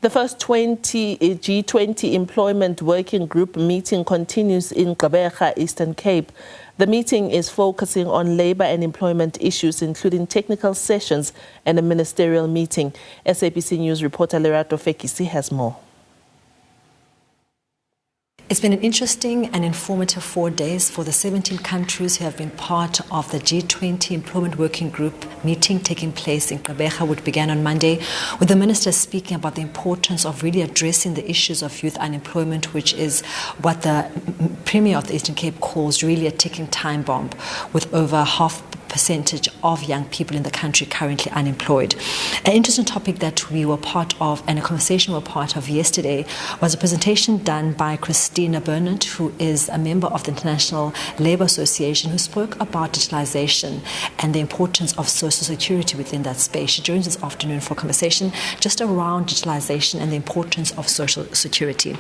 The first G20 Employment Working Group meeting continues in Gqeberha, Eastern Cape. The meeting is focusing on labour and employment issues, including technical sessions and a ministerial meeting. SABC News reporter Lerato Fekisi has more. It's been an interesting and informative 4 days for the 17 countries who have been part of the G20 Employment Working Group meeting taking place in Gqeberha, which began on Monday, with the minister speaking about the importance of really addressing the issues of youth unemployment, which is what the Premier of the Eastern Cape calls really a ticking time bomb, with over half percentage of young people in the country currently unemployed. An interesting topic that we were part of and a conversation we were part of yesterday was a presentation done by Gqeberha, who is a member of the International Labour Association, who spoke about digitalization and the importance of social security within that space. She joins this afternoon for a conversation just around digitalization and the importance of social security.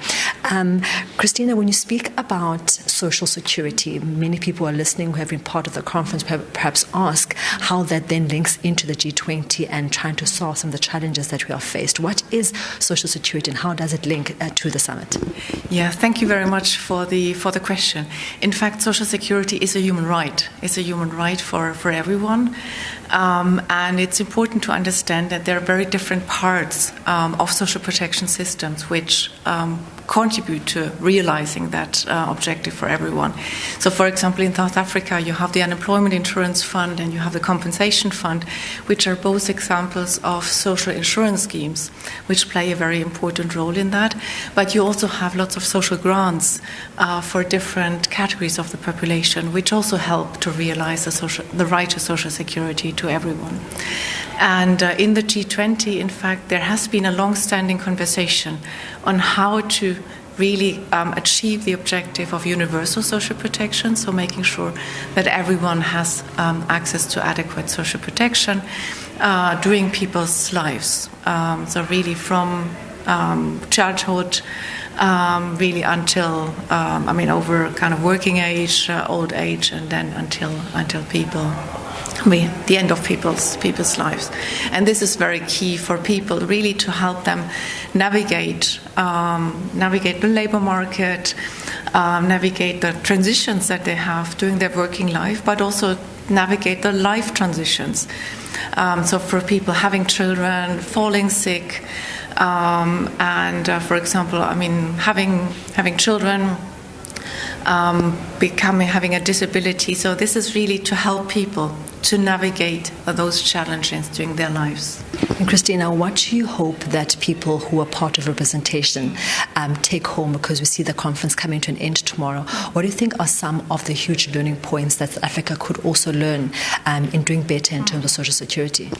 Christina, when you speak about social security, many people are listening who have been part of the conference perhaps ask how that then links into the G20 and trying to solve some of the challenges that we are faced. What is social security and how does it link to the summit? Yeah, thank you very much for the question. In fact, social security is a human right. It's a human right for everyone. And it's important to understand that there are very different parts of social protection systems which contribute to realizing that objective for everyone. So, for example, in South Africa, you have the Unemployment Insurance Fund and you have the Compensation Fund, which are both examples of social insurance schemes, which play a very important role in that. But you also have lots of social grants for different categories of the population, which also help to realize the right to social security to everyone. And in the G20, in fact, there has been a long-standing conversation on how to really achieve the objective of universal social protection, so making sure that everyone has access to adequate social protection during people's lives. So really from childhood really until, over kind of working age, old age, and then until people. The end of people's lives. And this is very key for people, really, to help them navigate the labor market, navigate the transitions that they have during their working life, but also navigate the life transitions. So for people having children, falling sick, and for example, having children, having a disability. So this is really to help people to navigate those challenges during their lives. And Christina, what do you hope that people who are part of representation take home, because we see the conference coming to an end tomorrow? What do you think are some of the huge learning points that South Africa could also learn in doing better in terms of social security?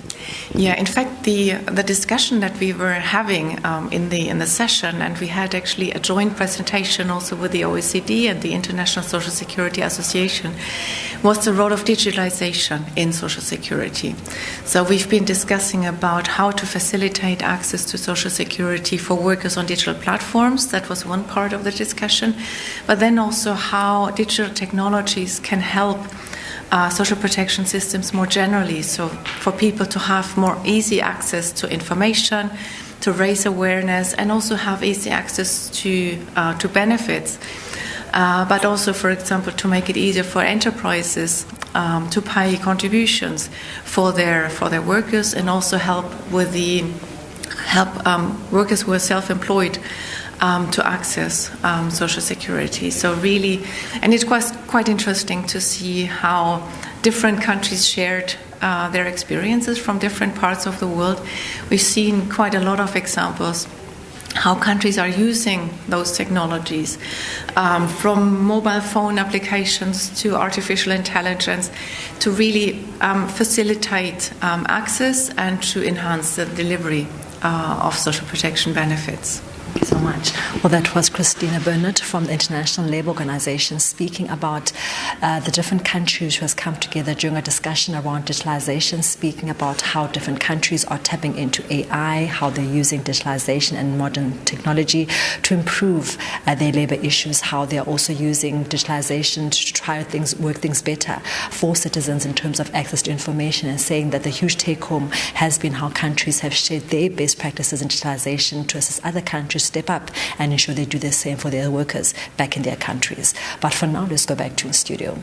Yeah, in fact, the discussion that we were having in the session, and we had actually a joint presentation also with the OECD and the International Social Security Association, was the role of digitalization in social security. So we've been discussing about how to facilitate access to social security for workers on digital platforms. That was one part of the discussion. But then also how digital technologies can help social protection systems more generally. So for people to have more easy access to information, to raise awareness, and also have easy access to benefits. But also, for example, to make it easier for enterprises to pay contributions for their workers, and also help workers who are self-employed to access social security. So really, and it was quite interesting to see how different countries shared their experiences from different parts of the world. We've seen quite a lot of examples how countries are using those technologies, from mobile phone applications to artificial intelligence, to really facilitate access and to enhance the delivery of social protection benefits. Thank you so much. Well, that was Christina Bernard from the International Labour Organization speaking about the different countries who has come together during a discussion around digitalization, speaking about how different countries are tapping into AI, how they're using digitalization and modern technology to improve their labour issues, how they're also using digitalization to try work things better for citizens in terms of access to information, and saying that the huge take-home has been how countries have shared their best practices in digitalization to assist other countries step up and ensure they do the same for their workers back in their countries. But for now, let's go back to the studio.